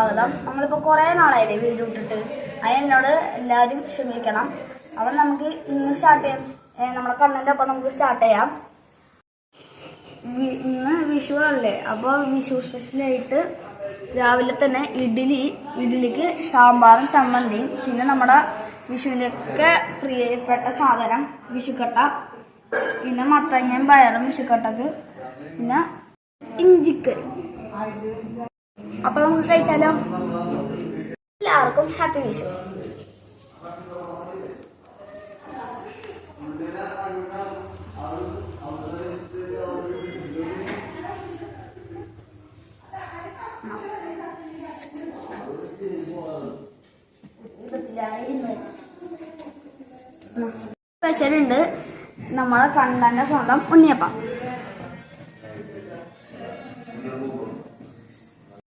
സ്വാഗതം. നമ്മളിപ്പോൾ കുറേ നാളായില്ലേ വീഡിയോ ഇട്ടിട്ട്, അതിനോട് എല്ലാവരും ക്ഷമിക്കണം. അപ്പം നമുക്ക് ഇന്ന് സ്റ്റാർട്ട് ചെയ്യാം. നമ്മളെ കണ്ണൻ്റെ ഒപ്പം നമുക്ക് സ്റ്റാർട്ട് ചെയ്യാം. ഇന്ന് വിഷു അല്ലേ, അപ്പോൾ വിഷു സ്പെഷ്യലായിട്ട് രാവിലെ തന്നെ ഇഡ്ഡലിക്ക് സാമ്പാറും ചമ്മന്തിയും, പിന്നെ നമ്മുടെ വിഷുവിൻ്റെയൊക്കെ പ്രിയപ്പെട്ട സാധനം വിഷുക്കട്ട, പിന്നെ മത്തങ്ങയും പയറും വിഷുക്കട്ടക്ക്, പിന്നെ ഇഞ്ചിക്കറി. അപ്പൊ നമുക്ക് കഴിച്ചാലോ? എല്ലാവർക്കും ഹാപ്പി വിഷു. സ്പെഷ്യലുണ്ട് നമ്മളെ കണ്ണന്റെ സ്വന്തം ഉണ്ണിയപ്പം.